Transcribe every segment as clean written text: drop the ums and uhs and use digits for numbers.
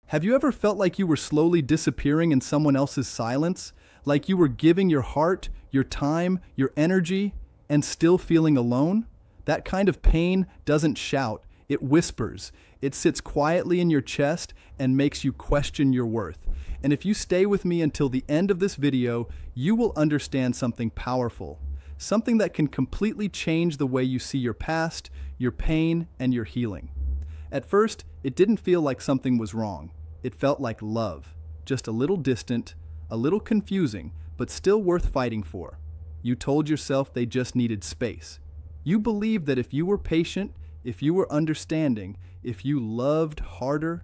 Have you ever felt like you were slowly disappearing in someone else's silence? Like you were giving your heart, your time, your energy, and still feeling alone? That kind of pain doesn't shout, it whispers. It sits quietly in your chest and makes you question your worth. And if you stay with me until the end of this video, you will understand something powerful. Something that can completely change the way you see your past, your pain, and your healing. At first, it didn't feel like something was wrong. It felt like love, just a little distant, a little confusing, but still worth fighting for. You told yourself they just needed space. You believed that if you were patient, if you were understanding, if you loved harder,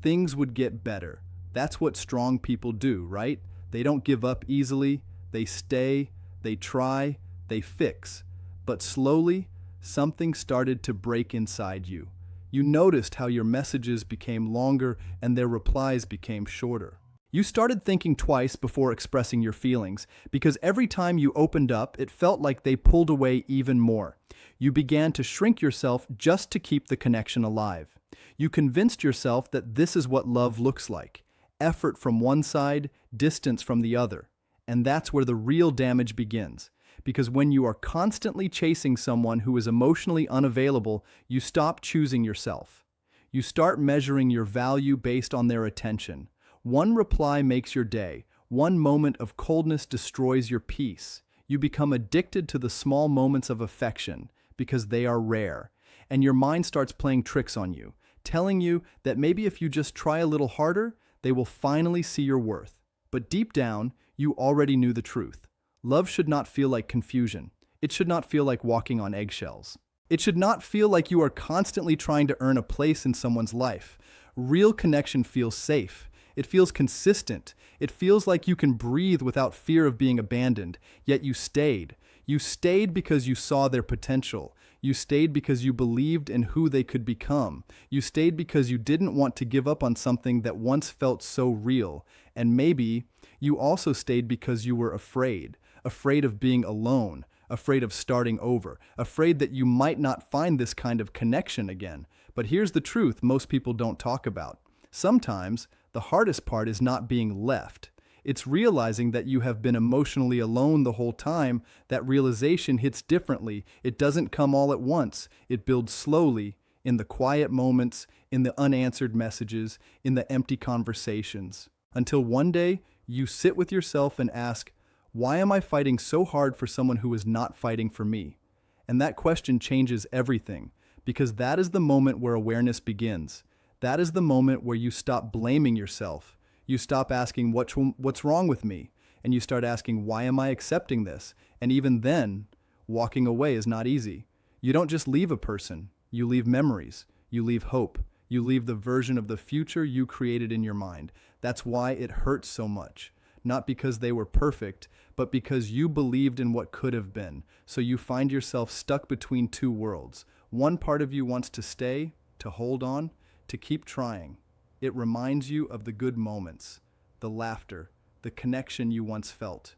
things would get better. That's what strong people do, right? They don't give up easily. They stay, they try, they fix. But slowly, something started to break inside you. You noticed how your messages became longer and their replies became shorter. You started thinking twice before expressing your feelings, because every time you opened up, it felt like they pulled away even more. You began to shrink yourself just to keep the connection alive. You convinced yourself that this is what love looks like: effort from one side, distance from the other. And that's where the real damage begins. Because when you are constantly chasing someone who is emotionally unavailable, you stop choosing yourself. You start measuring your value based on their attention. One reply makes your day. One moment of coldness destroys your peace. You become addicted to the small moments of affection because they are rare. And your mind starts playing tricks on you, telling you that maybe if you just try a little harder, they will finally see your worth. But deep down, you already knew the truth. Love should not feel like confusion. It should not feel like walking on eggshells. It should not feel like you are constantly trying to earn a place in someone's life. Real connection feels safe. It feels consistent. It feels like you can breathe without fear of being abandoned. Yet you stayed. You stayed because you saw their potential. You stayed because you believed in who they could become. You stayed because you didn't want to give up on something that once felt so real. And maybe you also stayed because you were afraid. Afraid of being alone, afraid of starting over, afraid that you might not find this kind of connection again. But here's the truth most people don't talk about. Sometimes the hardest part is not being left. It's realizing that you have been emotionally alone the whole time. That realization hits differently. It doesn't come all at once. It builds slowly, in the quiet moments, in the unanswered messages, in the empty conversations. Until one day, you sit with yourself and ask, why am I fighting so hard for someone who is not fighting for me? And that question changes everything, because that is the moment where awareness begins. That is the moment where you stop blaming yourself. You stop asking, what's wrong with me? And you start asking, why am I accepting this? And even then, walking away is not easy. You don't just leave a person. You leave memories. You leave hope. You leave the version of the future you created in your mind. That's why it hurts so much. Not because they were perfect, but because you believed in what could have been. So you find yourself stuck between two worlds. One part of you wants to stay, to hold on, to keep trying. It reminds you of the good moments, the laughter, the connection you once felt.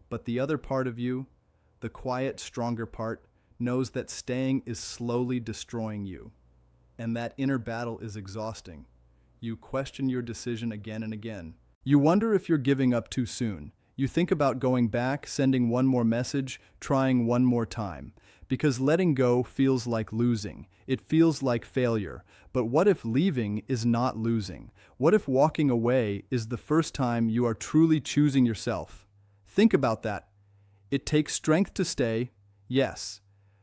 But the other part of you, the quiet, stronger part, knows that staying is slowly destroying you. And that inner battle is exhausting. You question your decision again and again. You wonder if you're giving up too soon. You think about going back, sending one more message, trying one more time. Because letting go feels like losing. It feels like failure. But what if leaving is not losing? What if walking away is the first time you are truly choosing yourself? Think about that. It takes strength to stay, yes.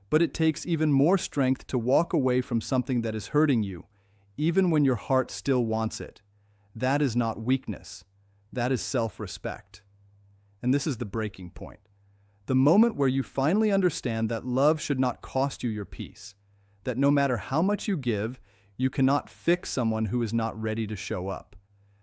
But it takes even more strength to walk away from something that is hurting you, even when your heart still wants it. That is not weakness. That is self-respect. And this is the breaking point. The moment where you finally understand that love should not cost you your peace. That no matter how much you give, you cannot fix someone who is not ready to show up.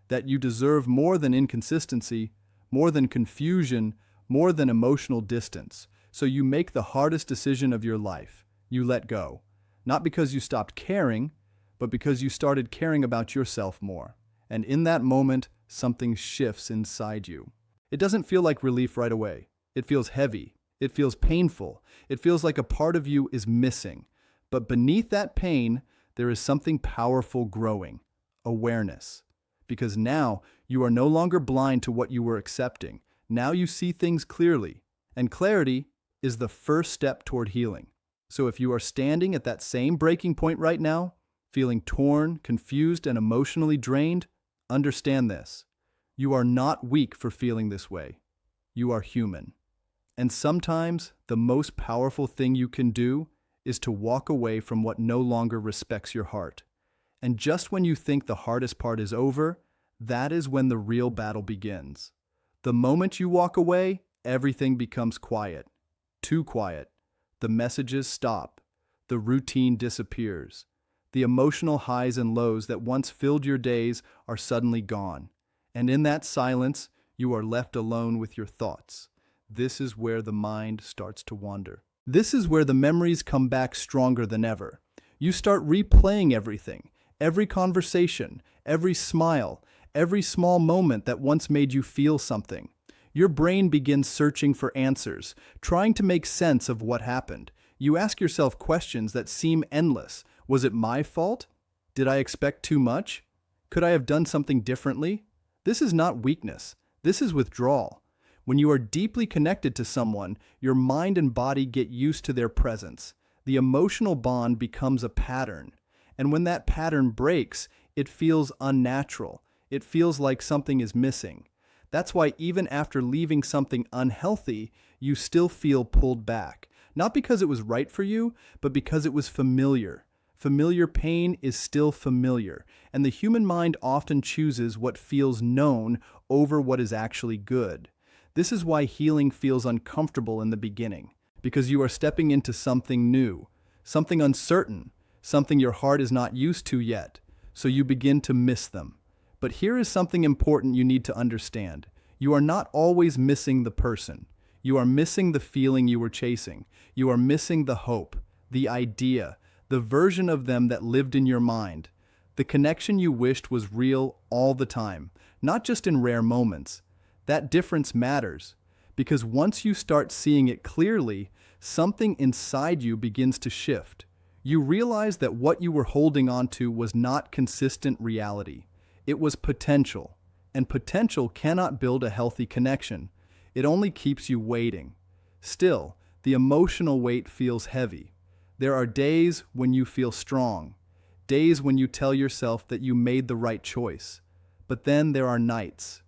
That you deserve more than inconsistency, more than confusion, more than emotional distance. So you make the hardest decision of your life. You let go. Not because you stopped caring, but because you started caring about yourself more. And in that moment, something shifts inside you. It doesn't feel like relief right away. It feels heavy. It feels painful. It feels like a part of you is missing. But beneath that pain, there is something powerful growing. Awareness. because now you are no longer blind to what you were accepting. Now you see things clearly, and clarity is the first step toward healing. So if you are standing at that same breaking point right now, feeling torn, confused, and emotionally drained, understand this. You are not weak for feeling this way. You are human. And sometimes the most powerful thing you can do is to walk away from what no longer respects your heart. And just when you think the hardest part is over, that is when the real battle begins. The moment you walk away, everything becomes quiet. Too quiet. The messages stop. The routine disappears. The emotional highs and lows that once filled your days are suddenly gone. And in that silence, you are left alone with your thoughts. This is where the mind starts to wander. This is where the memories come back stronger than ever. You start replaying everything, every conversation, every smile, every small moment that once made you feel something. Your brain begins searching for answers, trying to make sense of what happened. You ask yourself questions that seem endless. Was it my fault? Did I expect too much? Could I have done something differently? This is not weakness. This is withdrawal. When you are deeply connected to someone, your mind and body get used to their presence. The emotional bond becomes a pattern. And when that pattern breaks, it feels unnatural. It feels like something is missing. That's why even after leaving something unhealthy, you still feel pulled back. Not because it was right for you, but because it was familiar. Familiar pain is still familiar, and the human mind often chooses what feels known over what is actually good. This is why healing feels uncomfortable in the beginning, because you are stepping into something new, something uncertain, something your heart is not used to yet, so you begin to miss them. But here is something important you need to understand. You are not always missing the person. You are missing the feeling you were chasing. You are missing the hope, the idea, the version of them that lived in your mind. The connection you wished was real all the time, not just in rare moments. That difference matters, because once you start seeing it clearly, something inside you begins to shift. You realize that what you were holding on to was not consistent reality. It was potential, and potential cannot build a healthy connection. It only keeps you waiting. Still, the emotional weight feels heavy. There are days when you feel strong, days when you tell yourself that you made the right choice. But then there are nights,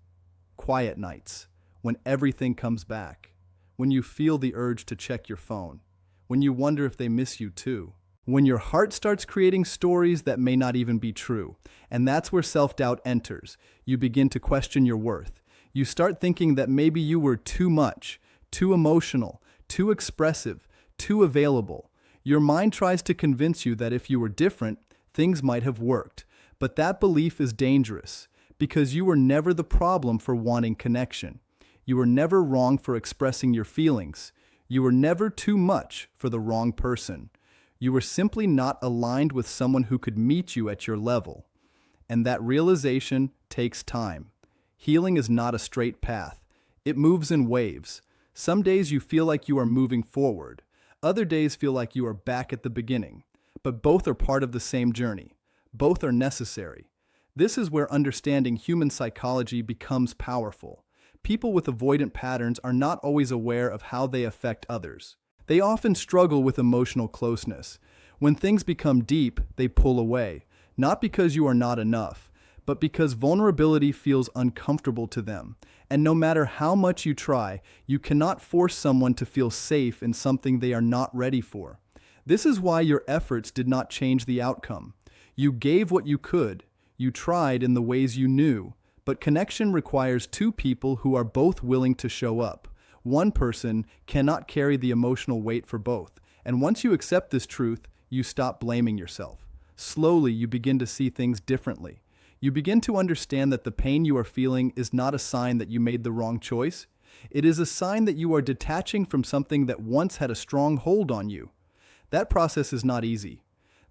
quiet nights, when everything comes back, when you feel the urge to check your phone, when you wonder if they miss you too. When your heart starts creating stories that may not even be true. And that's where self-doubt enters. You begin to question your worth. You start thinking that maybe you were too much, too emotional, too expressive, too available. Your mind tries to convince you that if you were different, things might have worked. But that belief is dangerous, because you were never the problem for wanting connection. You were never wrong for expressing your feelings. You were never too much for the wrong person. You were simply not aligned with someone who could meet you at your level. And that realization takes time. Healing is not a straight path. It moves in waves. Some days you feel like you are moving forward. Other days feel like you are back at the beginning. But both are part of the same journey. Both are necessary. This is where understanding human psychology becomes powerful. People with avoidant patterns are not always aware of how they affect others. They often struggle with emotional closeness. When things become deep, they pull away, not because you are not enough, but because vulnerability feels uncomfortable to them. And no matter how much you try, you cannot force someone to feel safe in something they are not ready for. This is why your efforts did not change the outcome. You gave what you could, you tried in the ways you knew, but connection requires two people who are both willing to show up. One person cannot carry the emotional weight for both, and once you accept this truth, you stop blaming yourself. Slowly, you begin to see things differently. You begin to understand that the pain you are feeling is not a sign that you made the wrong choice. It is a sign that you are detaching from something that once had a strong hold on you. That process is not easy.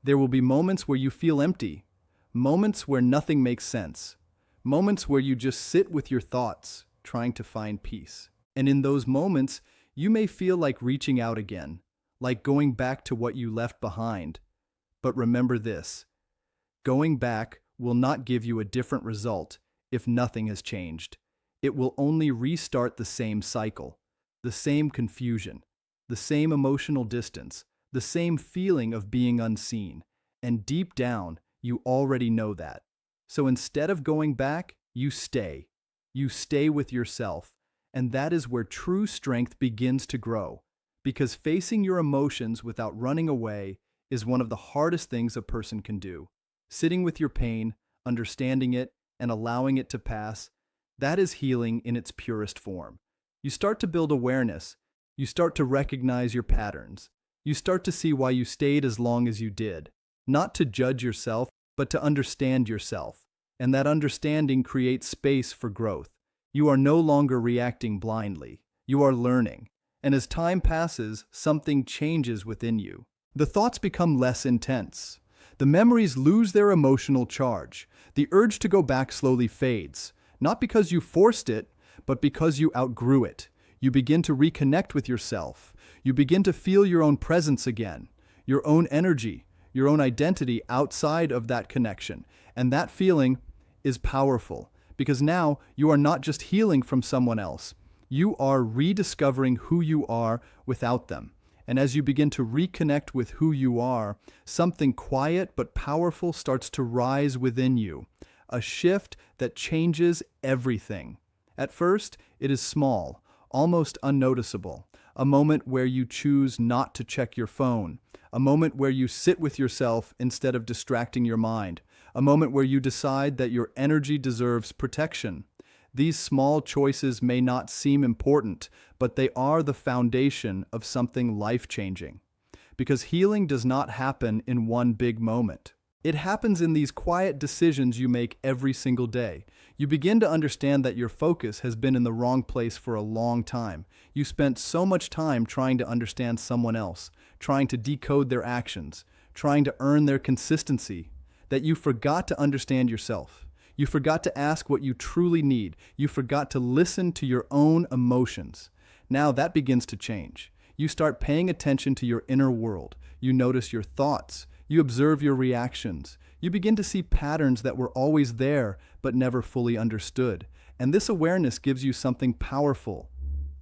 There will be moments where you feel empty, moments where nothing makes sense, moments where you just sit with your thoughts, trying to find peace. And in those moments, you may feel like reaching out again, like going back to what you left behind. But remember this, going back will not give you a different result if nothing has changed. It will only restart the same cycle, the same confusion, the same emotional distance, the same feeling of being unseen. And deep down, you already know that. So instead of going back, you stay. You stay with yourself. And that is where true strength begins to grow. Because facing your emotions without running away is one of the hardest things a person can do. Sitting with your pain, understanding it, and allowing it to pass, that is healing in its purest form. You start to build awareness. You start to recognize your patterns. You start to see why you stayed as long as you did. Not to judge yourself, but to understand yourself. And that understanding creates space for growth. You are no longer reacting blindly. You are learning. And as time passes, something changes within you. The thoughts become less intense. The memories lose their emotional charge. The urge to go back slowly fades. Not because you forced it, but because you outgrew it. You begin to reconnect with yourself. You begin to feel your own presence again, your own energy, your own identity outside of that connection. And that feeling is powerful because now you are not just healing from someone else. You are rediscovering who you are without them. And as you begin to reconnect with who you are, something quiet but powerful starts to rise within you. A shift that changes everything. At first, it is small, almost unnoticeable. A moment where you choose not to check your phone. A moment where you sit with yourself instead of distracting your mind. A moment where you decide that your energy deserves protection. These small choices may not seem important, but they are the foundation of something life-changing. Because healing does not happen in one big moment. It happens in these quiet decisions you make every single day. You begin to understand that your focus has been in the wrong place for a long time. You spent so much time trying to understand someone else, trying to decode their actions, trying to earn their consistency, that you forgot to understand yourself. You forgot to ask what you truly need. You forgot to listen to your own emotions. Now that begins to change. You start paying attention to your inner world. You notice your thoughts. You observe your reactions. You begin to see patterns that were always there but never fully understood. And this awareness gives you something powerful: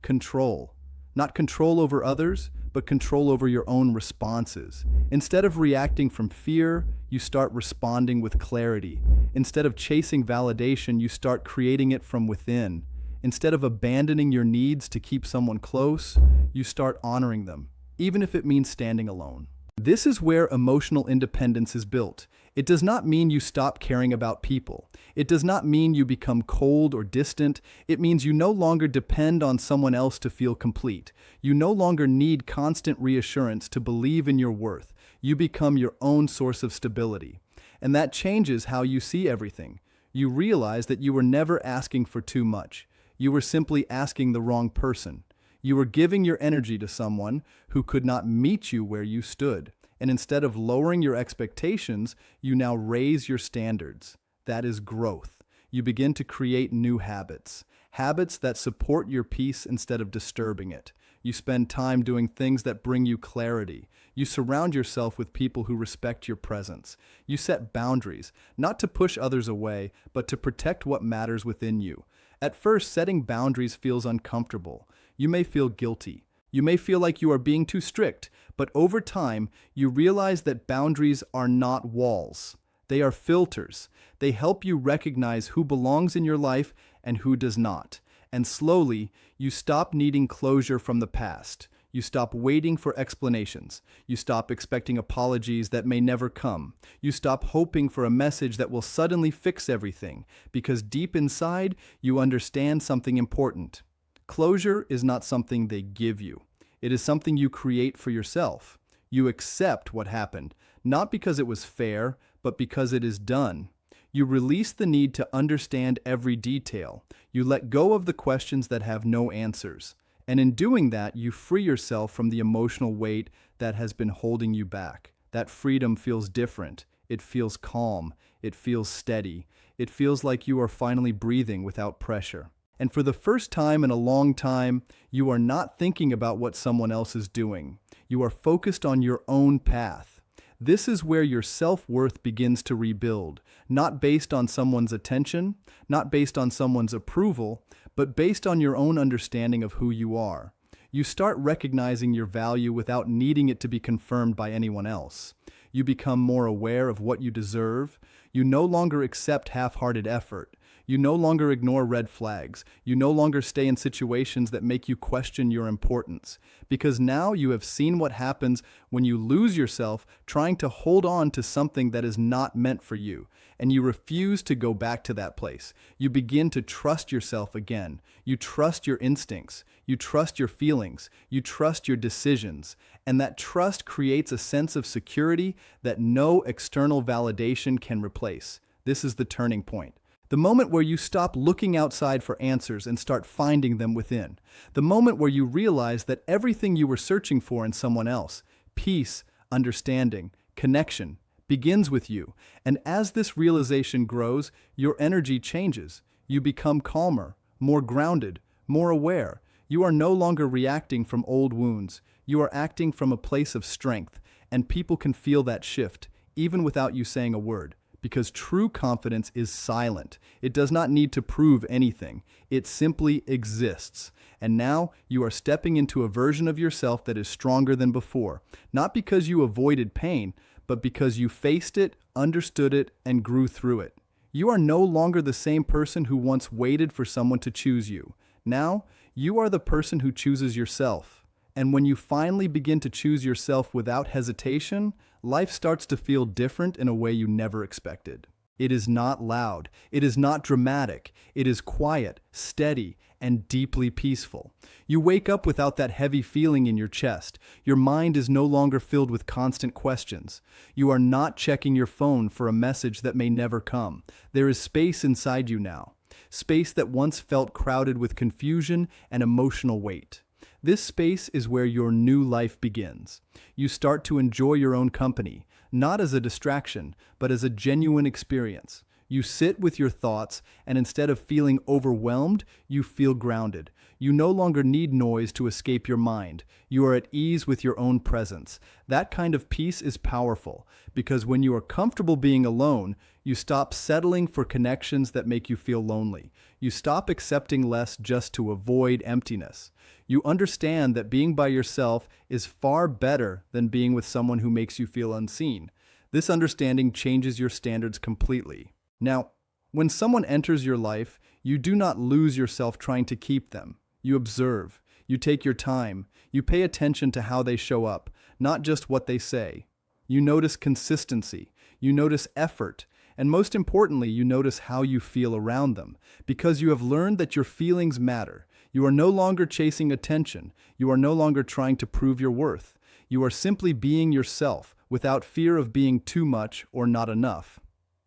control. Not control over others, but control over your own responses. Instead of reacting from fear, you start responding with clarity. Instead of chasing validation, you start creating it from within. Instead of abandoning your needs to keep someone close, you start honoring them, even if it means standing alone. This is where emotional independence is built. It does not mean you stop caring about people. It does not mean you become cold or distant. It means you no longer depend on someone else to feel complete. You no longer need constant reassurance to believe in your worth. You become your own source of stability. And that changes how you see everything. You realize that you were never asking for too much. You were simply asking the wrong person. You were giving your energy to someone who could not meet you where you stood. And instead of lowering your expectations, you now raise your standards. That is growth. You begin to create new habits. Habits that support your peace instead of disturbing it. You spend time doing things that bring you clarity. You surround yourself with people who respect your presence. You set boundaries, not to push others away, but to protect what matters within you. At first, setting boundaries feels uncomfortable. You may feel guilty. You may feel like you are being too strict, but over time, you realize that boundaries are not walls. They are filters. They help you recognize who belongs in your life and who does not. And slowly, you stop needing closure from the past. You stop waiting for explanations. You stop expecting apologies that may never come. You stop hoping for a message that will suddenly fix everything, because deep inside, you understand something important. Closure is not something they give you. It is something you create for yourself. You accept what happened, not because it was fair, but because it is done. You release the need to understand every detail. You let go of the questions that have no answers. And in doing that, you free yourself from the emotional weight that has been holding you back. That freedom feels different. It feels calm. It feels steady. It feels like you are finally breathing without pressure. And for the first time in a long time, you are not thinking about what someone else is doing. You are focused on your own path. This is where your self-worth begins to rebuild, not based on someone's attention, not based on someone's approval, but based on your own understanding of who you are. You start recognizing your value without needing it to be confirmed by anyone else. You become more aware of what you deserve. You no longer accept half-hearted effort. You no longer ignore red flags. You no longer stay in situations that make you question your importance. Because now you have seen what happens when you lose yourself trying to hold on to something that is not meant for you, and you refuse to go back to that place. You begin to trust yourself again. You trust your instincts. You trust your feelings. You trust your decisions. And that trust creates a sense of security that no external validation can replace. This is the turning point. The moment where you stop looking outside for answers and start finding them within. The moment where you realize that everything you were searching for in someone else, peace, understanding, connection, begins with you. And as this realization grows, your energy changes. You become calmer, more grounded, more aware. You are no longer reacting from old wounds. You are acting from a place of strength, and people can feel that shift, even without you saying a word. Because true confidence is silent. It does not need to prove anything. It simply exists. And now you are stepping into a version of yourself that is stronger than before. Not because you avoided pain, but because you faced it, understood it, and grew through it. You are no longer the same person who once waited for someone to choose you. Now, you are the person who chooses yourself. And when you finally begin to choose yourself without hesitation, life starts to feel different in a way you never expected. It is not loud. It is not dramatic. It is quiet, steady, and deeply peaceful. You wake up without that heavy feeling in your chest. Your mind is no longer filled with constant questions. You are not checking your phone for a message that may never come. There is space inside you now. Space that once felt crowded with confusion and emotional weight. This space is where your new life begins. You start to enjoy your own company, not as a distraction, but as a genuine experience. You sit with your thoughts, and instead of feeling overwhelmed, you feel grounded. You no longer need noise to escape your mind. You are at ease with your own presence. That kind of peace is powerful, because when you are comfortable being alone, you stop settling for connections that make you feel lonely. You stop accepting less just to avoid emptiness. You understand that being by yourself is far better than being with someone who makes you feel unseen. This understanding changes your standards completely. Now, when someone enters your life, you do not lose yourself trying to keep them. You observe. You take your time. You pay attention to how they show up, not just what they say. You notice consistency. You notice effort. And most importantly, you notice how you feel around them, because you have learned that your feelings matter. You are no longer chasing attention. You are no longer trying to prove your worth. You are simply being yourself, without fear of being too much or not enough.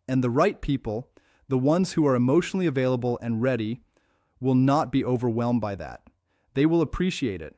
And the right people, the ones who are emotionally available and ready, will not be overwhelmed by that. They will appreciate it.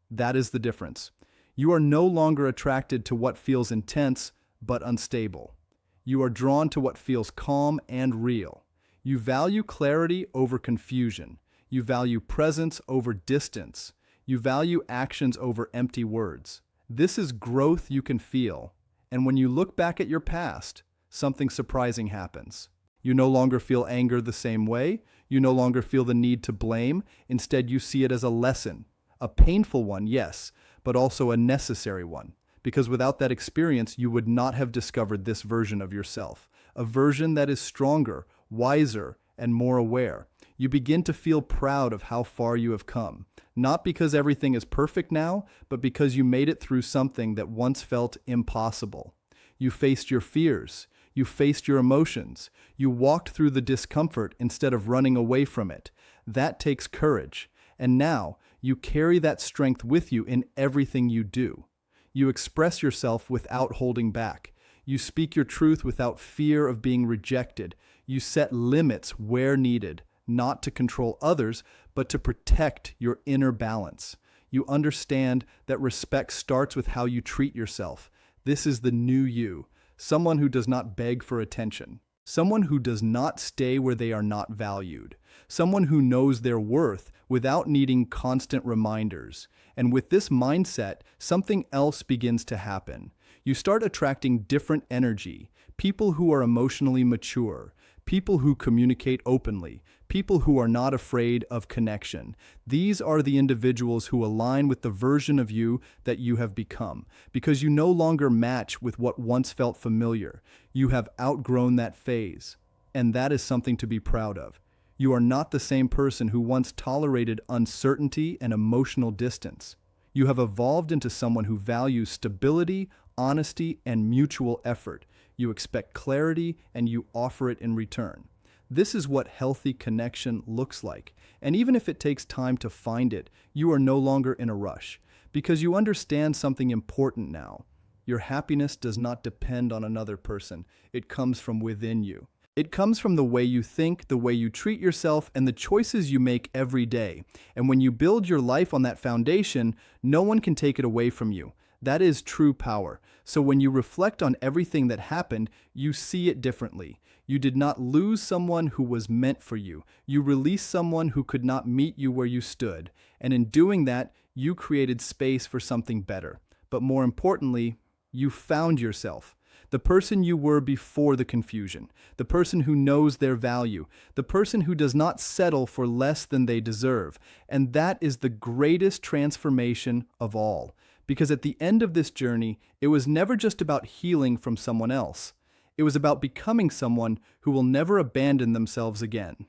That is the difference. You are no longer attracted to what feels intense but unstable. You are drawn to what feels calm and real. You value clarity over confusion. You value presence over distance. You value actions over empty words. This is growth you can feel. And when you look back at your past, something surprising happens. You no longer feel anger the same way. You no longer feel the need to blame. Instead, you see it as a lesson. A painful one, yes, but also a necessary one. Because without that experience, you would not have discovered this version of yourself. A version that is stronger, wiser, and more aware. You begin to feel proud of how far you have come. Not because everything is perfect now, but because you made it through something that once felt impossible. You faced your fears. You faced your emotions. You walked through the discomfort instead of running away from it. That takes courage. And now, you carry that strength with you in everything you do. You express yourself without holding back. You speak your truth without fear of being rejected. You set limits where needed, not to control others, but to protect your inner balance. You understand that respect starts with how you treat yourself. This is the new you, someone who does not beg for attention, someone who does not stay where they are not valued, someone who knows their worth without needing constant reminders. And with this mindset, something else begins to happen. You start attracting different energy, people who are emotionally mature, people who communicate openly, people who are not afraid of connection. These are the individuals who align with the version of you that you have become, because you no longer match with what once felt familiar. You have outgrown that phase, and that is something to be proud of. You are not the same person who once tolerated uncertainty and emotional distance. You have evolved into someone who values stability, honesty, and mutual effort. You expect clarity, and you offer it in return. This is what healthy connection looks like. And even if it takes time to find it, you are no longer in a rush, because you understand something important now. Your happiness does not depend on another person. It comes from within you. It comes from the way you think, the way you treat yourself, and the choices you make every day. And when you build your life on that foundation, no one can take it away from you. That is true power. So when you reflect on everything that happened, you see it differently. You did not lose someone who was meant for you. You released someone who could not meet you where you stood. And in doing that, you created space for something better. But more importantly, you found yourself. The person you were before the confusion, the person who knows their value, the person who does not settle for less than they deserve. And that is the greatest transformation of all. Because at the end of this journey, it was never just about healing from someone else. It was about becoming someone who will never abandon themselves again.